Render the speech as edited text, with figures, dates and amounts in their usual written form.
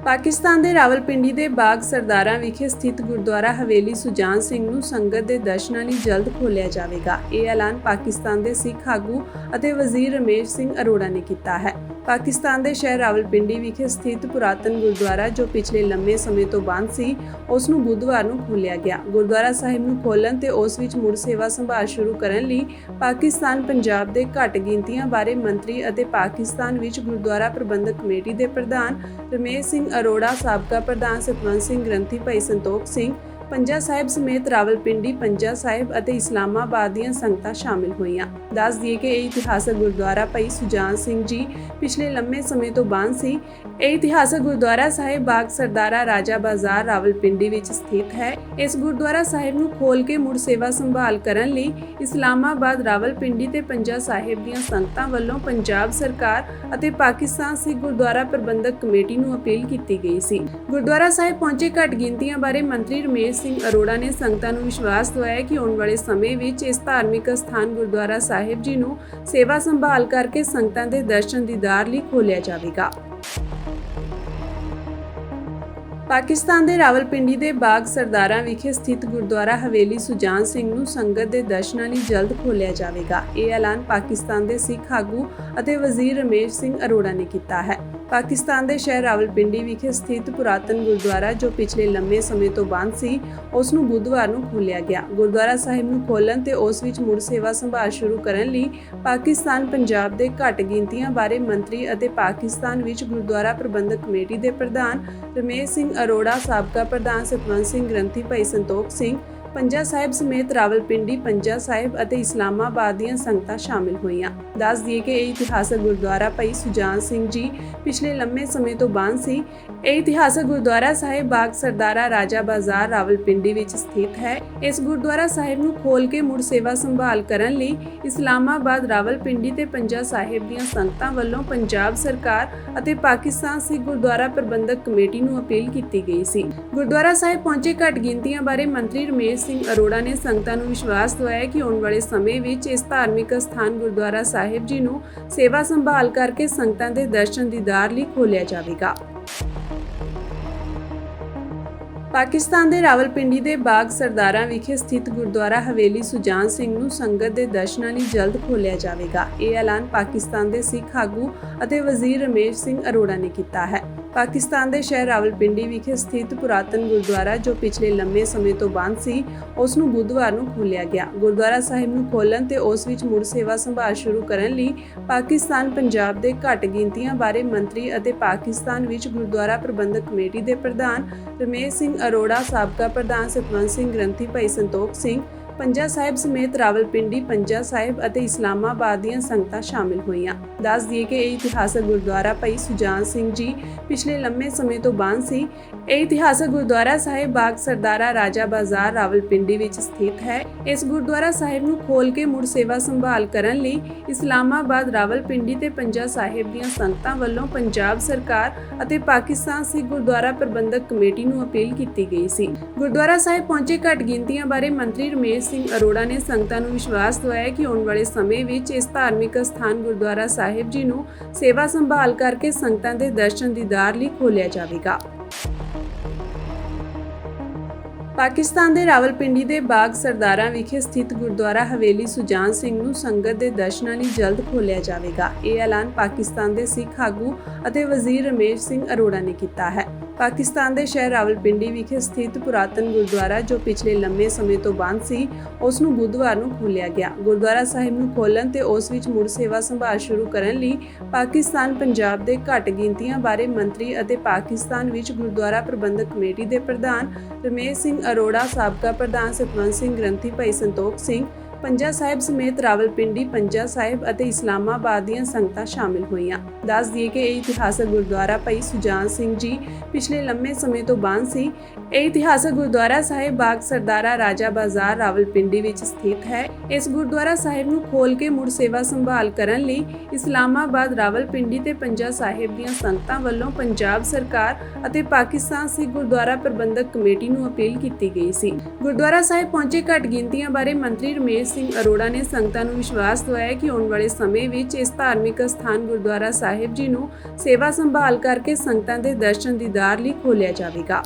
ਪਾਕਿਸਤਾਨ ਦੇ ਰਾਵਲਪਿੰਡੀ ਦੇ ਬਾਗ ਸਰਦਾਰਾਂ ਵਿਖੇ ਸਥਿਤ ਗੁਰਦੁਆਰਾ ਹਵੇਲੀ ਸੁਜਾਨ ਸਿੰਘ ਨੂੰ ਸੰਗਤ ਦੇ ਦਰਸ਼ਨਾਂ ਲਈ ਜਲਦ ਖੋਲ੍ਹਿਆ ਜਾਵੇਗਾ। ਇਹ ਐਲਾਨ ਪਾਕਿਸਤਾਨ ਦੇ ਸਿੱਖ ਆਗੂ ਅਤੇ ਵਜ਼ੀਰ ਰਮੇਸ਼ ਸਿੰਘ ਅਰੋੜਾ ਨੇ ਕੀਤਾ ਹੈ। ਪਾਕਿਸਤਾਨ ਦੇ ਸ਼ਹਿਰ ਰਾਵਲਪਿੰਡੀ ਵਿਖੇ ਸਥਿਤ ਪੁਰਾਤਨ ਗੁਰਦੁਆਰਾ ਜੋ ਪਿਛਲੇ ਲੰਮੇ ਸਮੇਂ ਤੋਂ ਬੰਦ ਸੀ, ਉਸ ਨੂੰ ਬੁੱਧਵਾਰ ਨੂੰ ਖੋਲ੍ਹਿਆ ਗਿਆ। ਗੁਰਦੁਆਰਾ ਸਾਹਿਬ ਨੂੰ ਖੋਲ੍ਹਣ ਤੇ ਉਸ ਵਿੱਚ ਮੁੜ ਸੇਵਾ ਸੰਭਾਲ ਸ਼ੁਰੂ ਕਰਨ ਲਈ ਪਾਕਿਸਤਾਨ ਪੰਜਾਬ ਦੇ ਘੱਟ ਗਿਣਤੀਆਂ ਬਾਰੇ ਮੰਤਰੀ ਅਤੇ ਪਾਕਿਸਤਾਨ ਵਿੱਚ ਗੁਰਦੁਆਰਾ ਪ੍ਰਬੰਧਕ ਕਮੇਟੀ ਦੇ ਪ੍ਰਧਾਨ ਰਮੇਸ਼ ਸਿੰਘ ਅਰੋੜਾ, ਸਾਬਕਾ ਪ੍ਰਧਾਨ ਸਤਵੰਤ ਸਿੰਘ ਗ੍ਰੰਥੀ ਭਾਈ ਸੰਤੋਖ ਸਿੰਘ, ਪੰਜਾ ਸਾਹਿਬ ਸਮੇਤ ਰਾਵਲਪਿੰਡੀ, ਪੰਜਾ ਸਾਹਿਬ ਅਤੇ ਇਸਲਾਮਾਬਾਦ ਦੀਆਂ ਸੰਗਤਾਂ ਸ਼ਾਮਿਲ ਹੋਈਆਂ। ਦੱਸ ਦਈਏ ਕਿ ਇਹ ਇਤਿਹਾਸਕ ਗੁਰਦੁਆਰਾ ਭਾਈ ਸੁਜਾਨ ਸਿੰਘ ਜੀ ਪਿਛਲੇ ਲੰਮੇ ਸਮੇਂ ਤੋਂ ਬੰਦ ਸੀ। ਇਹ ਇਤਿਹਾਸਕ ਗੁਰਦੁਆਰਾ ਸਾਹਿਬ ਬਾਗ ਸਰਦਾਰਾ ਰਾਜਾ ਬਾਜ਼ਾਰ ਰਾਵਲਪਿੰਡੀ ਵਿੱਚ ਸਥਿਤ ਹੈ। ਇਸ ਗੁਰਦੁਆਰਾ ਸਾਹਿਬ ਨੂੰ ਖੋਲ੍ਹ ਕੇ ਮੁੜ ਸੇਵਾ ਸੰਭਾਲ ਕਰਨ ਲਈ ਇਸਲਾਮਾਬਾਦ, ਰਾਵਲਪਿੰਡੀ ਤੇ ਪੰਜਾ ਸਾਹਿਬ ਦੀਆਂ ਸੰਗਤਾਂ ਵੱਲੋਂ ਪੰਜਾਬ ਸਰਕਾਰ ਅਤੇ ਪਾਕਿਸਤਾਨ ਸਿੱਖ ਗੁਰਦੁਆਰਾ ਪ੍ਰਬੰਧਕ ਕਮੇਟੀ ਨੂੰ ਅਪੀਲ ਕੀਤੀ ਗਈ ਸੀ। ਗੁਰਦੁਆਰਾ ਸਾਹਿਬ ਪਹੁੰਚੇ ਘੱਟ ਗਿਣਤੀਆਂ ਬਾਰੇ ਮੰਤਰੀ ਰਮੇਸ਼ ਸਿੰਘ ਅਰੋੜਾ ਨੇ ਸੰਗਤਾਂ ਨੂੰ ਵਿਸ਼ਵਾਸ ਦਿਵਾਇਆ ਕਿ ਆਉਣ ਵਾਲੇ ਸਮੇਂ ਵਿੱਚ ਇਸ ਧਾਰਮਿਕ ਸਥਾਨ ਗੁਰਦੁਆਰਾ ਸਾਹਿਬ ਜੀ ਨੂੰ ਸੇਵਾ ਸੰਭਾਲ ਕਰਕੇ ਸੰਗਤਾਂ ਦੇ ਦਰਸ਼ਨ ਦੀਦਾਰ ਲਈ ਖੋਲ੍ਹਿਆ ਜਾਵੇਗਾ। ਪਾਕਿਸਤਾਨ ਦੇ ਰਾਵਲਪਿੰਡੀ ਦੇ ਬਾਗ ਸਰਦਾਰਾਂ ਵਿਖੇ ਸਥਿਤ ਗੁਰਦੁਆਰਾ ਹਵੇਲੀ ਸੁਜਾਨ ਸਿੰਘ ਨੂੰ ਸੰਗਤ ਦੇ ਦਰਸ਼ਨਾਂ ਲਈ ਜਲਦ ਖੋਲ੍ਹਿਆ ਜਾਵੇਗਾ। ਇਹ ਐਲਾਨ ਪਾਕਿਸਤਾਨ ਦੇ ਸਿੱਖ ਆਗੂ ਅਤੇ ਵਜ਼ੀਰ ਰਮੇਸ਼ ਸਿੰਘ ਅਰੋੜਾ ਨੇ ਕੀਤਾ ਹੈ। ਪਾਕਿਸਤਾਨ ਦੇ ਸ਼ਹਿਰ ਰਾਵਲਪਿੰਡੀ ਵਿਖੇ ਸਥਿਤ ਪੁਰਾਤਨ ਗੁਰਦੁਆਰਾ ਜੋ ਪਿਛਲੇ ਲੰਮੇ ਸਮੇਂ ਤੋਂ ਬੰਦ ਸੀ, ਉਸ ਨੂੰ ਬੁੱਧਵਾਰ ਨੂੰ ਖੋਲ੍ਹਿਆ ਗਿਆ। ਗੁਰਦੁਆਰਾ ਸਾਹਿਬ ਨੂੰ ਖੋਲ੍ਹਣ ਤੇ ਉਸ ਵਿੱਚ ਮੁੜ ਸੇਵਾ ਸੰਭਾਲ ਸ਼ੁਰੂ ਕਰਨ ਲਈ ਪਾਕਿਸਤਾਨ ਪੰਜਾਬ ਦੇ ਘੱਟ ਗਿਣਤੀਆਂ ਬਾਰੇ ਮੰਤਰੀ ਅਤੇ ਪਾਕਿਸਤਾਨ ਵਿੱਚ ਗੁਰਦੁਆਰਾ ਪ੍ਰਬੰਧਕ ਕਮੇਟੀ ਦੇ ਪ੍ਰਧਾਨ ਰਮੇਸ਼ ਸਿੰਘ ਅਰੋੜਾ, ਸਾਬਕਾ ਪ੍ਰਧਾਨ ਸਤਵੰਤ ਸਿੰਘ ਗ੍ਰੰਥੀ ਭਾਈ ਸੰਤੋਖ ਸਿੰਘ, ਪੰਜਾ ਸਾਹਿਬ ਸਮੇਤ ਰਾਵਲਪਿੰਡੀ, ਪੰਜਾ ਸਾਹਿਬ ਅਤੇ ਇਸਲਾਮਾਬਾਦ ਦੀਆਂ ਸੰਗਤਾਂ ਸ਼ਾਮਿਲ ਹੋਈਆਂ। ਦੱਸ ਦਈਏ ਕਿ ਇਹ ਇਤਿਹਾਸਕ ਗੁਰਦੁਆਰਾ ਭਾਈ ਸੁਜਾਨ ਸਿੰਘ ਜੀ ਪਿਛਲੇ ਲੰਮੇ ਸਮੇਂ ਤੋਂ ਬੰਦ ਸੀ। ਇਹ ਇਤਿਹਾਸਕ ਗੁਰਦੁਆਰਾ ਸਾਹਿਬ ਬਾਗ ਸਰਦਾਰਾ ਰਾਜਾ ਬਾਜ਼ਾਰ ਰਾਵਲਪਿੰਡੀ ਵਿੱਚ ਸਥਿਤ ਹੈ। ਇਸ ਗੁਰਦੁਆਰਾ ਸਾਹਿਬ ਨੂੰ ਖੋਲ੍ਹ ਕੇ ਮੁੜ ਸੇਵਾ ਸੰਭਾਲ ਕਰਨ ਲਈ ਇਸਲਾਮਾਬਾਦ, ਰਾਵਲਪਿੰਡੀ ਤੇ ਪੰਜਾ ਸਾਹਿਬ ਦੀਆਂ ਸੰਗਤਾਂ ਵੱਲੋਂ ਪੰਜਾਬ ਸਰਕਾਰ ਅਤੇ ਪਾਕਿਸਤਾਨ ਸਿੱਖ ਗੁਰਦੁਆਰਾ ਪ੍ਰਬੰਧਕ ਕਮੇਟੀ ਨੂੰ ਅਪੀਲ ਕੀਤੀ ਗਈ ਸੀ। ਗੁਰਦੁਆਰਾ ਸਾਹਿਬ ਪਹੁੰਚੇ ਘੱਟ ਗਿਣਤੀਆਂ ਬਾਰੇ ਮੰਤਰੀ ਰਮੇਸ਼ ਸਿੰਘ ਅਰੋੜਾ ਨੇ ਸੰਗਤਾਂ ਨੂੰ ਵਿਸ਼ਵਾਸ ਦਿਵਾਇਆ ਕਿ ਆਉਣ ਵਾਲੇ ਸਮੇਂ ਵਿੱਚ ਇਸ ਧਾਰਮਿਕ ਸਥਾਨ ਗੁਰਦੁਆਰਾ ਸਾਹਿਬ ਜੀ ਨੂੰ ਸੇਵਾ ਸੰਭਾਲ ਕਰਕੇ ਸੰਗਤਾਂ ਦੇ ਦਰਸ਼ਨ ਦੀਦਾਰ ਲਈ ਖੋਲ੍ਹਿਆ ਜਾਵੇਗਾ। ਪਾਕਿਸਤਾਨ ਦੇ ਰਾਵਲਪਿੰਡੀ ਦੇ ਬਾਗ ਸਰਦਾਰਾਂ ਵਿਖੇ ਸਥਿਤ ਗੁਰਦੁਆਰਾ ਹਵੇਲੀ ਸੁਜਾਨ ਸਿੰਘ ਨੂੰ ਸੰਗਤ ਦੇ ਦਰਸ਼ਨਾਂ ਲਈ ਜਲਦ ਖੋਲ੍ਹਿਆ ਜਾਵੇਗਾ। ਇਹ ਐਲਾਨ ਪਾਕਿਸਤਾਨ ਦੇ ਸਿੱਖ ਆਗੂ ਅਤੇ ਵਜ਼ੀਰ ਰਮੇਸ਼ ਸਿੰਘ ਅਰੋੜਾ ਨੇ ਕੀਤਾ ਹੈ। ਪਾਕਿਸਤਾਨ ਦੇ ਸ਼ਹਿਰ ਰਾਵਲਪਿੰਡੀ ਵਿਖੇ ਸਥਿਤ ਪੁਰਾਤਨ ਗੁਰਦੁਆਰਾ ਜੋ ਪਿਛਲੇ ਲੰਮੇ ਸਮੇਂ ਤੋਂ ਬੰਦ ਸੀ, ਉਸ ਨੂੰ ਬੁੱਧਵਾਰ ਨੂੰ ਖੋਲ੍ਹਿਆ ਗਿਆ। ਗੁਰਦੁਆਰਾ ਸਾਹਿਬ ਨੂੰ ਖੋਲ੍ਹਣ ਤੇ ਉਸ ਵਿੱਚ ਮੁੜ ਸੇਵਾ ਸੰਭਾਲ ਸ਼ੁਰੂ ਕਰਨ ਲਈ ਪਾਕਿਸਤਾਨ ਪੰਜਾਬ ਦੇ ਘੱਟ ਗਿਣਤੀਆਂ ਬਾਰੇ ਮੰਤਰੀ ਅਤੇ ਪਾਕਿਸਤਾਨ ਵਿੱਚ ਗੁਰਦੁਆਰਾ ਪ੍ਰਬੰਧਕ ਕਮੇਟੀ ਦੇ ਪ੍ਰਧਾਨ ਰਮੇਸ਼ ਸਿੰਘ ਅਰੋੜਾ, ਸਾਬਕਾ ਪ੍ਰਧਾਨ ਸਤਵੰਤ ਸਿੰਘ ਗ੍ਰੰਥੀ ਭਾਈ ਸੰਤੋਖ ਸਿੰਘ, ਪੰਜਾ ਸਾਹਿਬ ਸਮੇਤ ਰਾਵਲਪਿੰਡੀ, ਪੰਜਾ ਸਾਹਿਬ ਅਤੇ ਇਸਲਾਮਾਬਾਦ ਦੀਆਂ ਸੰਗਤਾਂ ਸ਼ਾਮਿਲ ਹੋਈਆਂ। ਦੱਸ ਦਈਏ ਕਿ ਇਹ ਇਤਿਹਾਸਕ ਗੁਰਦੁਆਰਾ ਭਾਈ ਸੁਜਾਨ ਸਿੰਘ ਜੀ ਪਿਛਲੇ ਲੰਮੇ ਸਮੇਂ ਤੋਂ ਬੰਦ ਸੀ। ਇਹ ਇਤਿਹਾਸਕ ਗੁਰਦੁਆਰਾ ਸਾਹਿਬ ਬਾਗ ਸਰਦਾਰਾ ਰਾਜਾ ਬਾਜ਼ਾਰ ਰਾਵਲਪਿੰਡੀ ਵਿੱਚ ਸਥਿਤ ਹੈ। ਇਸ ਗੁਰਦੁਆਰਾ ਸਾਹਿਬ ਨੂੰ ਖੋਲ੍ਹ ਕੇ ਮੁੜ ਸੇਵਾ ਸੰਭਾਲ ਕਰਨ ਲਈ ਇਸਲਾਮਾਬਾਦ, ਰਾਵਲਪਿੰਡੀ ਤੇ ਪੰਜਾ ਸਾਹਿਬ ਦੀਆਂ ਸੰਗਤਾਂ ਵੱਲੋਂ ਪੰਜਾਬ ਸਰਕਾਰ ਅਤੇ ਪਾਕਿਸਤਾਨ ਸਿੱਖ ਗੁਰਦੁਆਰਾ ਪ੍ਰਬੰਧਕ ਕਮੇਟੀ ਨੂੰ ਅਪੀਲ ਕੀਤੀ ਗਈ ਸੀ। ਗੁਰਦੁਆਰਾ ਸਾਹਿਬ ਪਹੁੰਚੇ ਘੱਟ ਗਿਣਤੀਆਂ ਬਾਰੇ ਮੰਤਰੀ ਰਮੇਸ਼ ਸਿੰਘ ਅਰੋੜਾ ਨੇ ਸੰਗਤਾਂ ਨੂੰ ਵਿਸ਼ਵਾਸ ਦਿਵਾਇਆ ਕਿ ਆਉਣ ਵਾਲੇ ਸਮੇਂ ਵਿੱਚ ਇਸ ਧਾਰਮਿਕ ਸਥਾਨ ਗੁਰਦੁਆਰਾ ਸਾਹਿਬ ਜੀ ਨੂੰ ਸੇਵਾ ਸੰਭਾਲ ਕਰਕੇ ਸੰਗਤਾਂ ਦੇ ਦਰਸ਼ਨ ਦੀਦਾਰ ਲਈ ਖੋਲ੍ਹਿਆ ਜਾਵੇਗਾ। ਪਾਕਿਸਤਾਨ ਦੇ ਰਾਵਲਪਿੰਡੀ ਦੇ ਬਾਗ ਸਰਦਾਰਾਂ ਵਿਖੇ ਸਥਿਤ ਗੁਰਦੁਆਰਾ ਹਵੇਲੀ ਸੁਜਾਨ ਸਿੰਘ ਨੂੰ ਸੰਗਤ ਦੇ ਦਰਸ਼ਨਾਂ ਲਈ ਜਲਦ ਖੋਲ੍ਹਿਆ ਜਾਵੇਗਾ। ਇਹ ਐਲਾਨ ਪਾਕਿਸਤਾਨ ਦੇ ਸਿੱਖ ਆਗੂ ਅਤੇ ਵਜ਼ੀਰ ਰਮੇਸ਼ ਸਿੰਘ ਅਰੋੜਾ ਨੇ ਕੀਤਾ ਹੈ। ਪਾਕਿਸਤਾਨ ਦੇ ਸ਼ਹਿਰ ਰਾਵਲਪਿੰਡੀ ਵਿਖੇ ਸਥਿਤ ਪੁਰਾਤਨ ਗੁਰਦੁਆਰਾ ਜੋ ਪਿਛਲੇ ਲੰਮੇ ਸਮੇਂ ਤੋਂ ਬੰਦ ਸੀ, ਉਸ ਨੂੰ ਬੁੱਧਵਾਰ ਨੂੰ ਖੋਲ੍ਹਿਆ ਗਿਆ। ਗੁਰਦੁਆਰਾ ਸਾਹਿਬ ਨੂੰ ਖੋਲ੍ਹਣ ਤੇ ਉਸ ਵਿੱਚ ਮੁੜ ਸੇਵਾ ਸੰਭਾਲ ਸ਼ੁਰੂ ਕਰਨ ਲਈ ਪਾਕਿਸਤਾਨ ਪੰਜਾਬ ਦੇ ਘੱਟ ਗਿਣਤੀਆਂ ਬਾਰੇ ਮੰਤਰੀ ਅਤੇ ਪਾਕਿਸਤਾਨ ਵਿੱਚ ਗੁਰਦੁਆਰਾ ਪ੍ਰਬੰਧਕ ਕਮੇਟੀ ਦੇ ਪ੍ਰਧਾਨ ਰਮੇਸ਼ ਸਿੰਘ ਅਰੋੜਾ, ਸਾਬਕਾ ਪ੍ਰਧਾਨ ਸਤਵੰਤ ਸਿੰਘ ਗ੍ਰੰਥੀ ਭਾਈ ਸੰਤੋਖ ਸਿੰਘ, ਪੰਜਾ ਸਾਹਿਬ ਸਮੇਤ ਰਾਵਲਪਿੰਡੀ, ਪੰਜਾ ਸਾਹਿਬ ਅਤੇ ਇਸਲਾਮਾਬਾਦ ਦੀਆਂ ਸੰਗਤਾਂ ਸ਼ਾਮਿਲ ਹੋਈਆਂ। ਦੱਸ ਦਈਏ ਕਿ ਇਹ ਇਤਿਹਾਸਕ ਗੁਰਦੁਆਰਾ ਭਾਈ ਸੁਜਾਨ ਸਿੰਘ ਜੀ ਪਿਛਲੇ ਲੰਮੇ ਸਮੇਂ ਤੋਂ ਬੰਦ ਸੀ। ਇਹ ਇਤਿਹਾਸਕ ਗੁਰਦੁਆਰਾ ਸਾਹਿਬ ਬਾਗ ਸਰਦਾਰਾ ਰਾਜਾ ਬਾਜ਼ਾਰ ਰਾਵਲਪਿੰਡੀ ਵਿੱਚ ਸਥਿਤ ਹੈ। ਇਸ ਗੁਰਦੁਆਰਾ ਸਾਹਿਬ ਨੂੰ ਖੋਲ੍ਹ ਕੇ ਮੁੜ ਸੇਵਾ ਸੰਭਾਲ ਕਰਨ ਲਈ ਇਸਲਾਮਾਬਾਦ, ਰਾਵਲਪਿੰਡੀ ਤੇ ਪੰਜਾ ਸਾਹਿਬ ਦੀਆਂ ਸੰਗਤਾਂ ਵੱਲੋਂ ਪੰਜਾਬ ਸਰਕਾਰ ਅਤੇ ਪਾਕਿਸਤਾਨ ਸਿੱਖ ਗੁਰਦੁਆਰਾ ਪ੍ਰਬੰਧਕ ਕਮੇਟੀ ਨੂੰ ਅਪੀਲ ਕੀਤੀ ਗਈ ਸੀ। ਗੁਰਦੁਆਰਾ ਸਾਹਿਬ ਪਹੁੰਚੇ ਘੱਟ ਗਿਣਤੀਆਂ ਬਾਰੇ ਮੰਤਰੀ ਰਮੇਸ਼ ਸਿੰਘ ਅਰੋੜਾ ਨੇ ਸੰਗਤਾਂ ਨੂੰ ਵਿਸ਼ਵਾਸ ਦਿਵਾਇਆ ਕਿ ਆਉਣ ਵਾਲੇ ਸਮੇਂ ਵਿੱਚ ਇਸ ਧਾਰਮਿਕ ਸਥਾਨ ਗੁਰਦੁਆਰਾ ਸਾਹਿਬ ਜੀ ਨੂੰ ਸੇਵਾ ਸੰਭਾਲ ਕਰਕੇ ਸੰਗਤਾਂ ਦੇ ਦਰਸ਼ਨ ਦੀਦਾਰ ਲਈ ਖੋਲ੍ਹਿਆ ਜਾਵੇਗਾ।